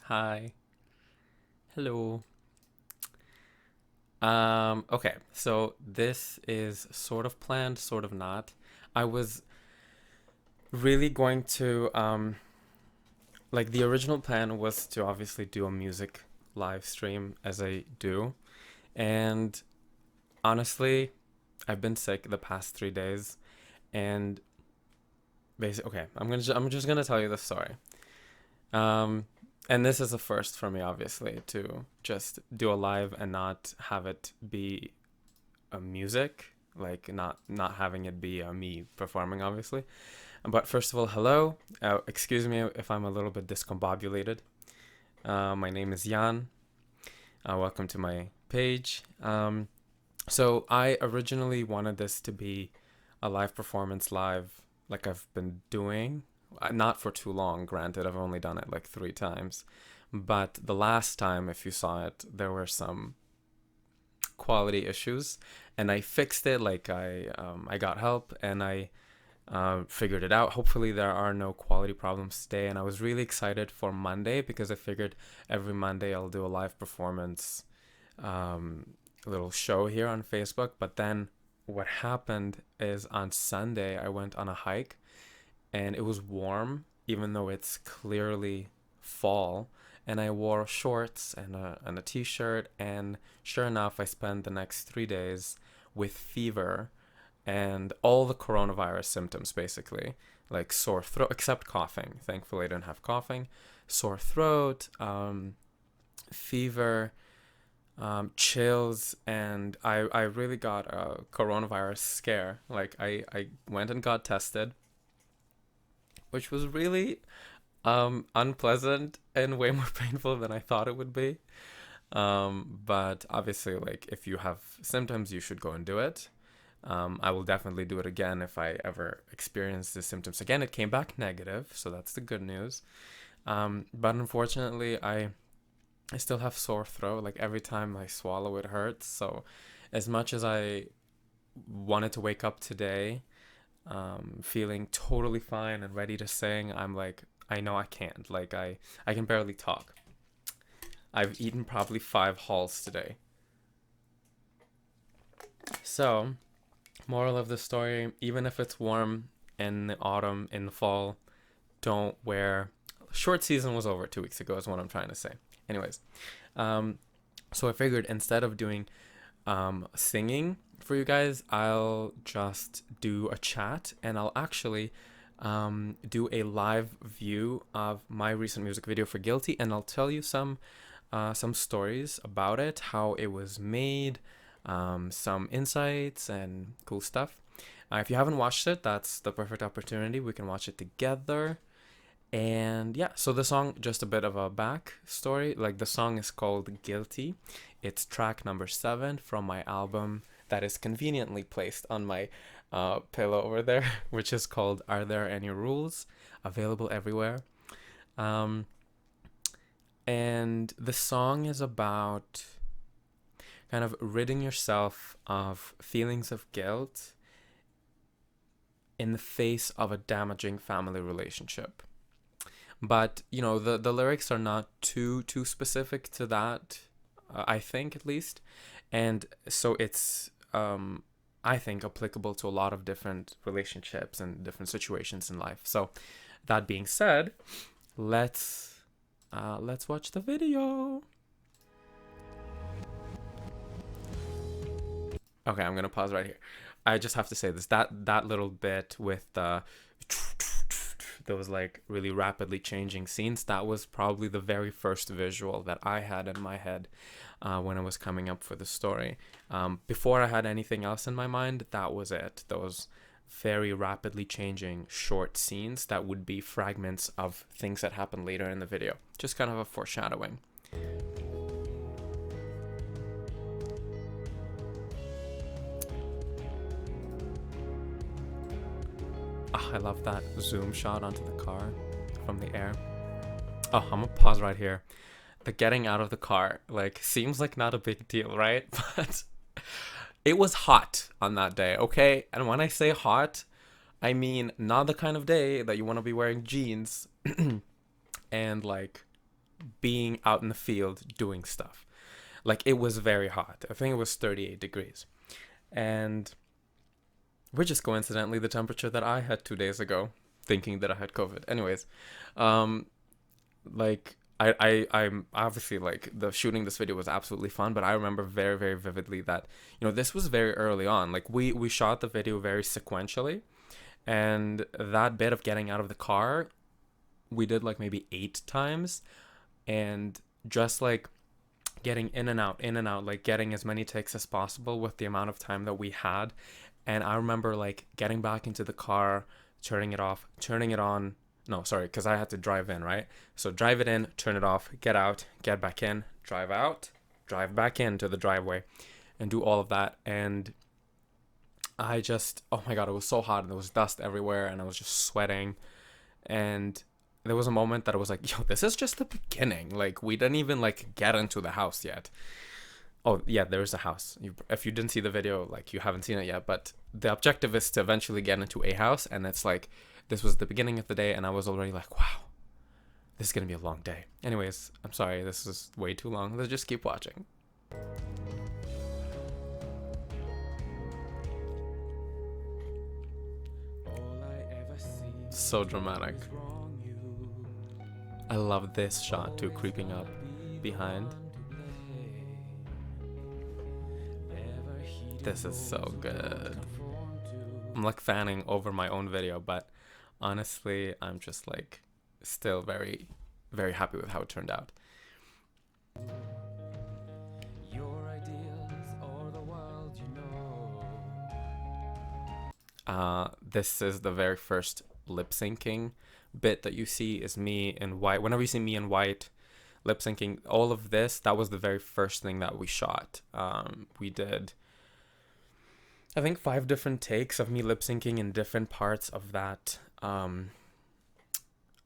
Hi. Hello. Okay, so this is sort of planned, sort of not. I was really going to like the original plan was to obviously do a music live stream as I do. And honestly, I've been sick the past 3 days and basically okay, I'm just going to tell you the story. Um and this is a first for me obviously to just do a live and not have it be a music, like not having it be me performing obviously. But first of all, hello. Excuse me if I'm a little bit discombobulated. My name is Jan. Welcome to my page. So I originally wanted this to be a live performance live, like I've been doing. Not for too long, granted. I've only done it like 3 times. But the last time, if you saw it, there were some quality issues, and I fixed it. Like I got help and I figured it out. Hopefully, there are no quality problems today. And I was really excited for Monday because I figured every Monday I'll do a live performance, little show here on Facebook. But then what happened is on Sunday I went on a hike and it was warm, even though it's clearly fall. And I wore shorts and a t-shirt, and sure enough, I spent the next 3 days with fever and all the coronavirus symptoms, basically, like sore throat, except coughing. Thankfully, I didn't have coughing. Sore throat, fever, chills, and I really got a coronavirus scare. Like I went and got tested, which was really unpleasant and way more painful than I thought it would be. But obviously, like if you have symptoms, you should go and do it. I will definitely do it again if I ever experience the symptoms again. It came back negative, so that's the good news. But unfortunately, I still have sore throat. Like every time I swallow, it hurts. So as much as I wanted to wake up today, feeling totally fine and ready to sing, I'm like, I know I can't. Like I can barely talk. I've eaten probably 5 halls today. So, moral of the story: even if it's warm in the autumn, in the fall, don't wear. Short season was over 2 weeks ago, is what I'm trying to say. Anyways, um, so I figured instead of doing singing for you guys, I'll just do a chat and I'll actually do a live view of my recent music video for Guilty, and I'll tell you some stories about it, how it was made, some insights and cool stuff. If you haven't watched it, that's the perfect opportunity. We can watch it together. And yeah, so the song, just a bit of a back story. Like the song is called Guilty. It's track number 7 from my album that is conveniently placed on my pillow over there, which is called Are There Any Rules? Available everywhere. Um, and the song is about kind of ridding yourself of feelings of guilt in the face of a damaging family relationship. But you know, the lyrics are not too specific to that, I think at least, and so it's I think applicable to a lot of different relationships and different situations in life. So that being said, let's watch the video. Okay, I'm gonna pause right here. I just have to say this, that little bit with the those like really rapidly changing scenes, that was probably the very first visual that I had in my head when I was coming up for the story. Before I had anything else in my mind, that was it. Those very rapidly changing short scenes that would be fragments of things that happen later in the video. Just kind of a foreshadowing. Oh, I love that zoom shot onto the car from the air. Oh, I'm gonna pause right here. The getting out of the car, like, seems like not a big deal, right? But it was hot on that day, okay? And when I say hot, I mean not the kind of day that you want to be wearing jeans and like being out in the field doing stuff. Like, it was very hot. I think it was 38 degrees. And which is coincidentally the temperature that I had 2 days ago, thinking that I had COVID. Anyways, um, like I'm obviously, like, the shooting this video was absolutely fun, but I remember very, very vividly that, this was very early on. Like, we shot the video very sequentially, and that bit of getting out of the car, we did like maybe 8 times, and just like getting in and out, like getting as many takes as possible with the amount of time that we had. And I remember like getting back into the car, turning it off, turning it on. No, sorry, because I had to drive in, right? So drive it in, turn it off, get out, get back in, drive out, drive back into the driveway, and do all of that. And I just, oh my God, it was so hot, and there was dust everywhere, and I was just sweating. And there was a moment that I was like, yo, this is just the beginning. Like, we didn't even like get into the house yet. Oh yeah, there's a house. If you didn't see the video, like, you haven't seen it yet, but the objective is to eventually get into a house. And it's like, this was the beginning of the day, and I was already like, wow, this is gonna be a long day. Anyways, I'm sorry, this is way too long. Let's just keep watching. So dramatic. I love this shot too, creeping up behind. This is so good. I'm like fanning over my own video, but honestly, I'm just like still very, very happy with how it turned out. This is the very first lip syncing bit that you see is me in white. Whenever you see me in white lip syncing, all of this, that was the very first thing that we shot. We did, I think, 5 different takes of me lip syncing in different parts of that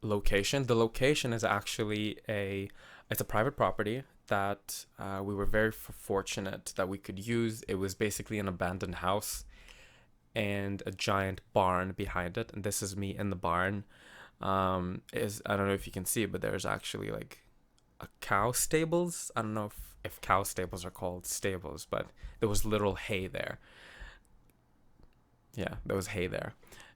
location. The location is actually it's a private property that we were very fortunate that we could use. It was basically an abandoned house and a giant barn behind it, and this is me in the barn. I don't know if you can see it, but there's actually like a cow stables. I don't know if cow stables are called stables, but there was literal hay there. Yeah, there was hay there,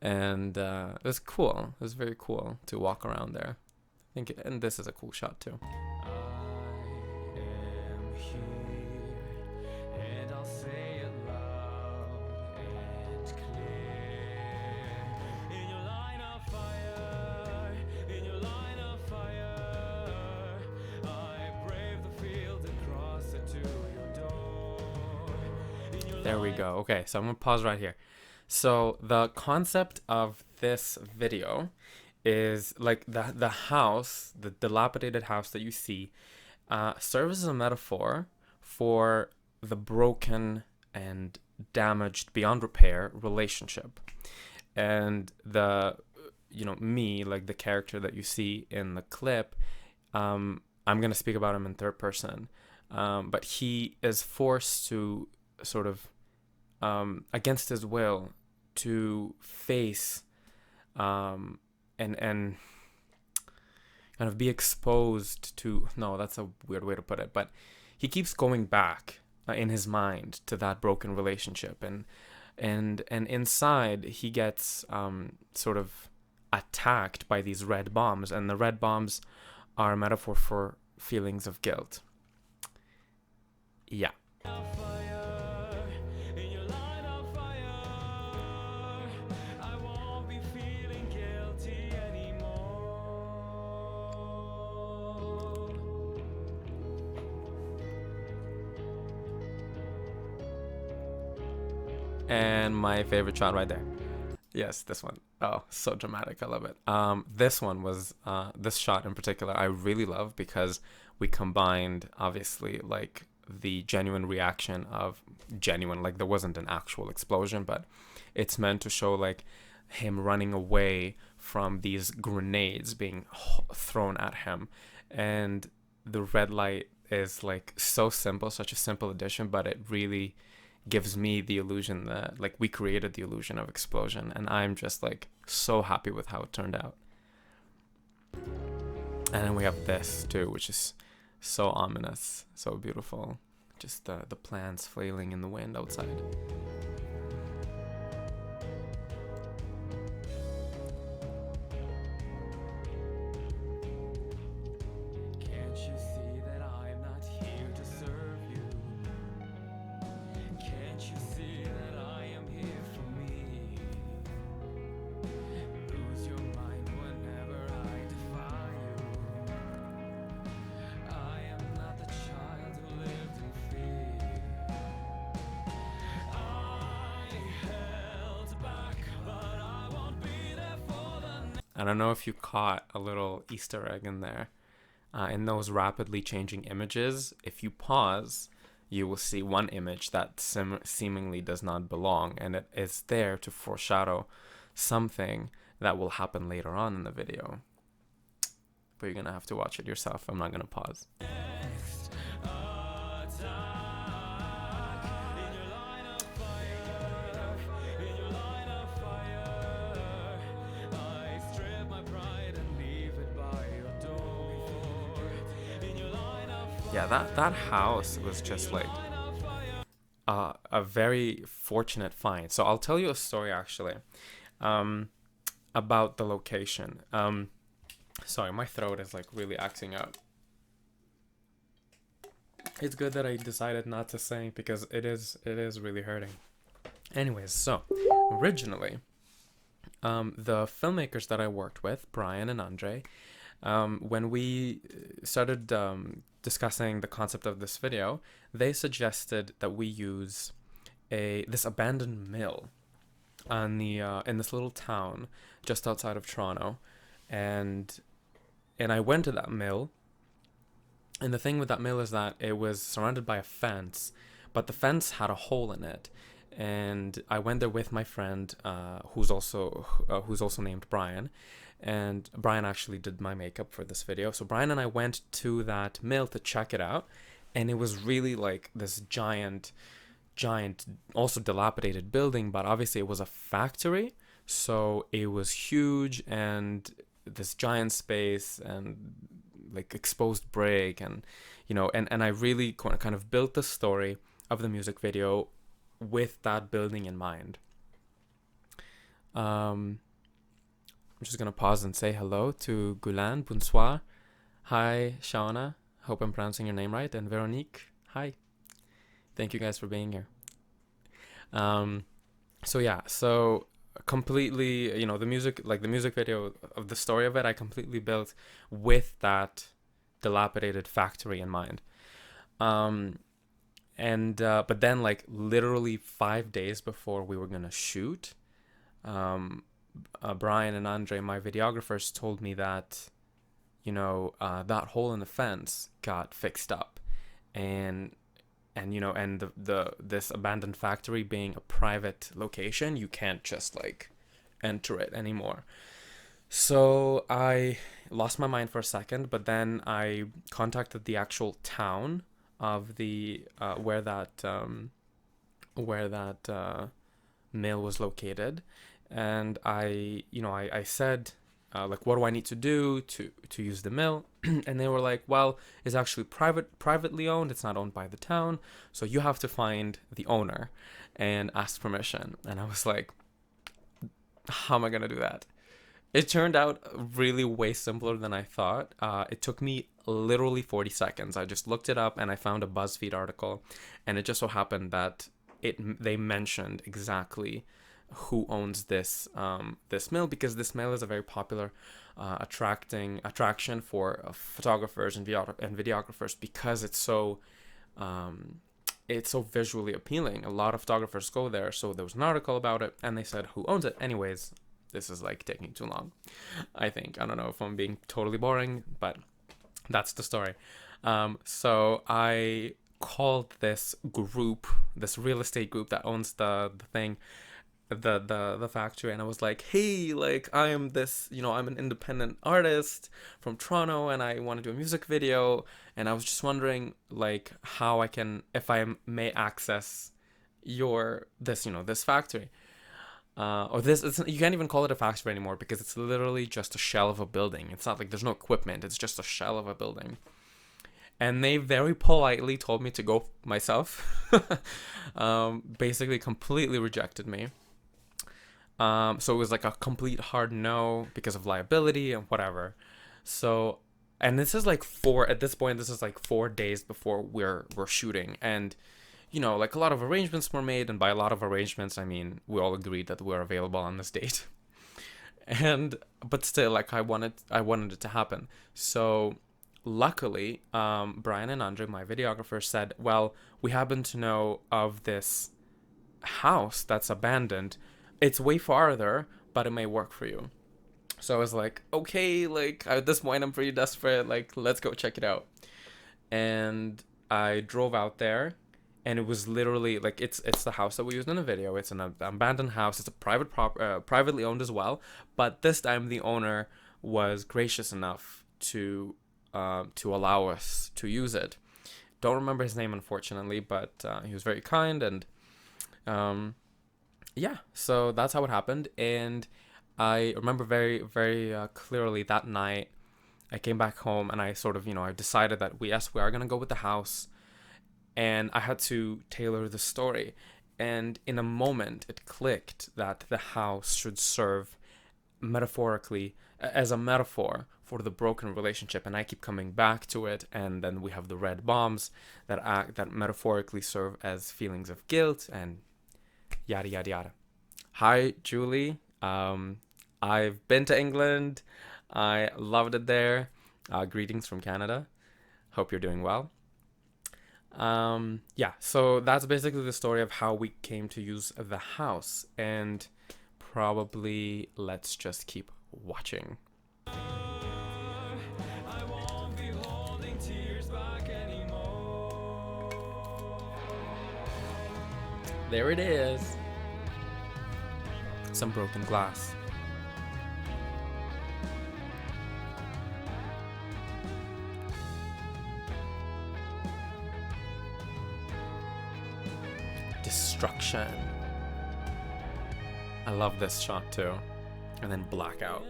and it was cool. It was very cool to walk around there. I think, and this is a cool shot too. There we go. Okay, so I'm gonna pause right here. So the concept of this video is like the house, the dilapidated house that you see, serves as a metaphor for the broken and damaged beyond repair relationship. And me, like the character that you see in the clip, I'm gonna speak about him in third person, but he is forced to sort of against his will to face and kind of be exposed to, no, that's a weird way to put it, but he keeps going back in his mind to that broken relationship, and inside he gets sort of attacked by these red bombs, and the red bombs are a metaphor for feelings of guilt. Yeah. And my favorite shot right there. Yes, this one. Oh, so dramatic. I love it. This one was, this shot in particular, I really love because we combined, obviously, like the genuine reaction of like there wasn't an actual explosion, but it's meant to show like him running away from these grenades being thrown at him. And the red light is like so simple, such a simple addition, but it really gives me the illusion that like we created the illusion of explosion, and I'm just like so happy with how it turned out. And then we have this too, which is so ominous, so beautiful. Just the plants flailing in the wind outside. Can't you see that I'm not here to serve you? Can't you see that I am here for me? Lose your mind whenever I defy you. I am not the child who lived in fear. I don't know if you caught a little Easter egg in there. In those rapidly changing images, if you pause, you will see one image that seemingly does not belong, and it is there to foreshadow something that will happen later on in the video. But you're gonna have to watch it yourself. I'm not gonna pause. Yeah, that house was just like a very fortunate find. So I'll tell you a story actually about the location. Sorry, my throat is like really acting up. It's good that I decided not to sing because it is really hurting. Anyways, so originally, the filmmakers that I worked with, Brian and Andre, when we started discussing the concept of this video, they suggested that we use this abandoned mill on the in this little town just outside of Toronto, and I went to that mill. And the thing with that mill is that it was surrounded by a fence, but the fence had a hole in it. And I went there with my friend, who's also named Brian, and Brian actually did my makeup for this video. So Brian and I went to that mill to check it out, and it was really like this giant, also dilapidated building, but obviously it was a factory, so it was huge and this giant space and like exposed brick, and and I really kind of built the story of the music video with that building in mind. I'm just gonna pause and say hello to Gulan, bonsoir. Hi, Shauna. Hope I'm pronouncing your name right. And Veronique. Hi. Thank you guys for being here. So completely, the music video of the story of it, I completely built with that dilapidated factory in mind. But then like literally 5 days before we were gonna shoot, Brian and Andre, my videographers, told me that that hole in the fence got fixed up, and this abandoned factory being a private location, you can't just like enter it anymore. So I lost my mind for a second, but then I contacted the actual town of the where that mill was located, and I said, like, what do I need to do to use the mill? And they were like, well, it's actually privately owned. It's not owned by the town, so you have to find the owner and ask permission. And I was like, how am I gonna do that? It turned out really way simpler than I thought. It took me literally 40 seconds. I just looked it up and I found a BuzzFeed article, and it just so happened that they mentioned exactly who owns this mill, because this mill is a very popular attraction for photographers and videographers, because it's so visually appealing. A lot of photographers go there. So there was an article about it, and they said who owns it. Anyways, this is like taking too long, I think. I don't know if I'm being totally boring, but that's the story. So I called this group, this real estate group that owns the thing, the factory, and I was like, hey, like, I am this, I'm an independent artist from Toronto, and I want to do a music video, and I was just wondering, like, how if I may access this factory. Or this, you can't even call it a factory anymore because it's literally just a shell of a building. It's not like there's no equipment, it's just a shell of a building. And they very politely told me to go myself. Basically, completely rejected me. So it was like a complete hard no because of liability and whatever. So, and this is like at this point, this is like 4 days before we're shooting. And, you know, like a lot of arrangements were made. And by a lot of arrangements, I mean, we all agreed that we're available on this date. But still, like I wanted it to happen. So luckily, Brian and Andre, my videographer, said, well, we happen to know of this house that's abandoned. It's way farther, but it may work for you. So I was like, okay, like at this point I'm pretty desperate, like let's go check it out. And I drove out there, and it was literally like it's the house that we used in the video. It's an abandoned house. It's a privately owned as well, but this time the owner was gracious enough to allow us to use it. Don't remember his name, unfortunately, but he was very kind. And yeah, so that's how it happened. And I remember very, very clearly that night I came back home, and I sort of, I decided that we are going to go with the house, and I had to tailor the story. And in a moment, it clicked that the house should serve metaphorically as a metaphor for the broken relationship. And I keep coming back to it. And then we have the red bombs that metaphorically serve as feelings of guilt and yada, yada, yada. Hi, Julie. I've been to England. I loved it there. Greetings from Canada. Hope you're doing well. Yeah, so that's basically the story of how we came to use the house. And probably let's just keep watching. There it is. Some broken glass. Destruction. I love this shot too. And then blackout.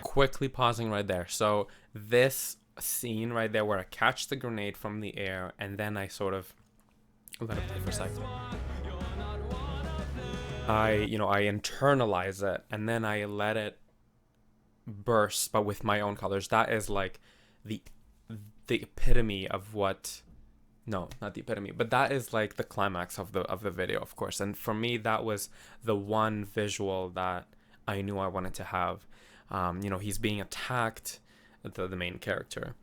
Quickly pausing right there. So this scene right there where I catch the grenade from the air and then I sort of let it play for a second. I internalize it and then I let it burst, but with my own colors. That is like the epitome of what, no, not the epitome, but that is like the climax of the video, of course. And for me, that was the one visual that I knew I wanted to have. He's being attacked, the main character.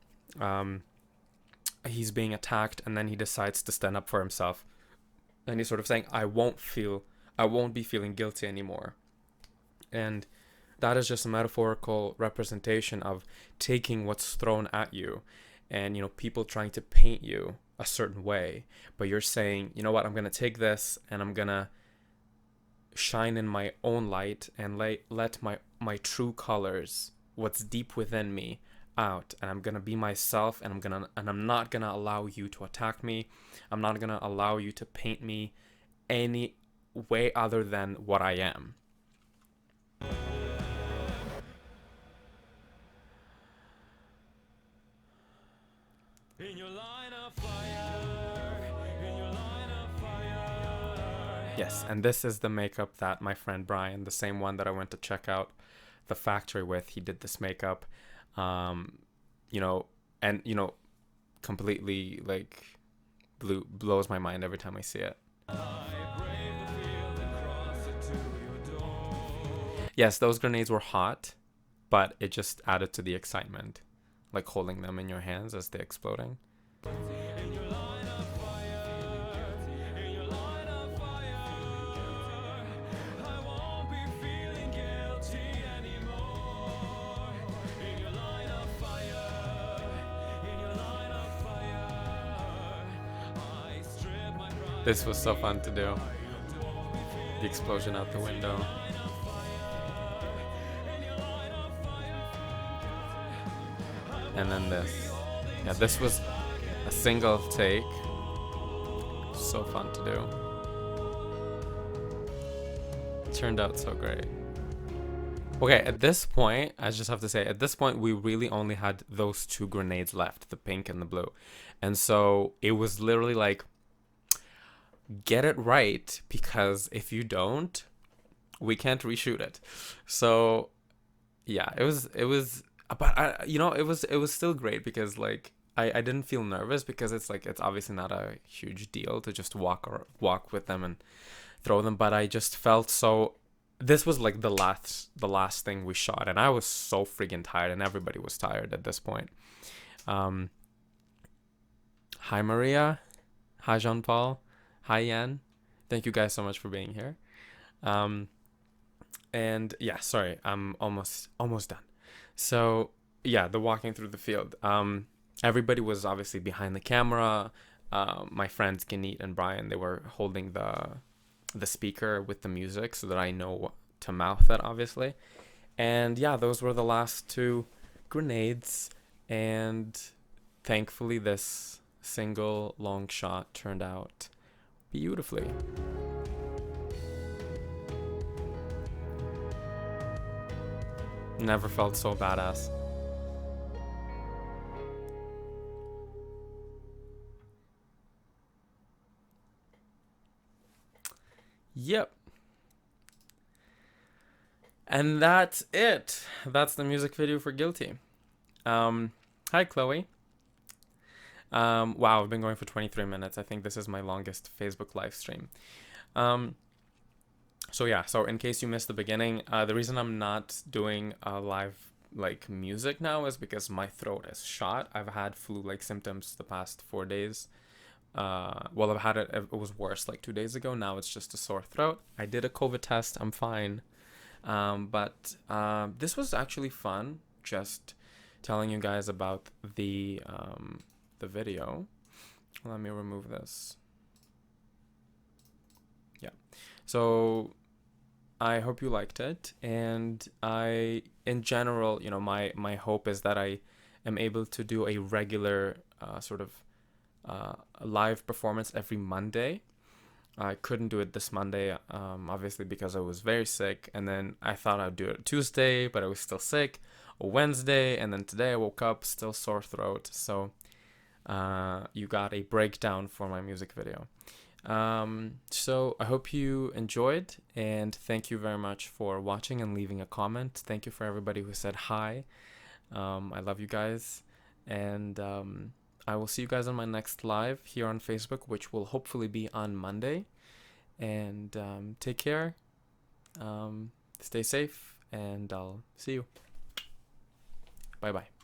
He's being attacked, and then he decides to stand up for himself. And he's sort of saying, I won't be feeling guilty anymore. And that is just a metaphorical representation of taking what's thrown at you. And, people trying to paint you a certain way. But you're saying, you know what, I'm going to take this, and I'm going to shine in my own light and let my true colors, what's deep within me, out. And I'm gonna be myself, and I'm not gonna allow you to attack me. I'm not gonna allow you to paint me any way other than what I am. In your line of fire, in your line of fire. Yes, and this is the makeup that my friend Brian, the same one that I went to check out the factory with, he did this makeup. Completely like blows my mind every time I see it. Yes, those grenades were hot, but it just added to the excitement, like holding them in your hands as they're exploding. This was so fun to do. The explosion out the window. And then this. Yeah, this was a single take. So fun to do. Turned out so great. Okay, at this point, I just have to say, at this point, we really only had those two grenades left, the pink and the blue. And so it was literally like, get it right, because if you don't, we can't reshoot it. So yeah, but it was still great because like, I didn't feel nervous because it's like, it's obviously not a huge deal to just walk with them and throw them, but I just felt so. This was like the last thing we shot, and I was so freaking tired, and everybody was tired at this point. Hi Maria, hi Jean Paul, hi Yan. Thank you guys so much for being here. And yeah, sorry, I'm almost done. So yeah, the walking through the field. Everybody was obviously behind the camera. My friends Ganit and Brian, they were holding the speaker with the music so that I know to mouth it, obviously. And yeah, those were the last two grenades. And thankfully, this single long shot turned out beautifully. Never felt so badass. Yep. And that's it. That's the music video for Guilty. Hi, Chloe. Wow, I've been going for 23 minutes. I think this is my longest Facebook live stream. So yeah, so in case you missed the beginning, the reason I'm not doing a live like music now is because my throat is shot. I've had flu-like symptoms the past 4 days. Well, I've had it. It was worse like 2 days ago. Now it's just a sore throat. I did a COVID test. I'm fine. But this was actually fun. Just telling you guys about the video. Let me remove this. Yeah. So I hope you liked it, and in general, my hope is that I am able to do a regular sort of live performance every Monday. I couldn't do it this Monday, obviously because I was very sick, and then I thought I'd do it Tuesday, but I was still sick, or Wednesday, and then today I woke up still sore throat. So you got a breakdown for my music video. So I hope you enjoyed, and thank you very much for watching and leaving a comment. Thank you for everybody who said hi. I love you guys, and I will see you guys on my next live here on Facebook, which will hopefully be on Monday. And take care, stay safe, and I'll see you. Bye bye.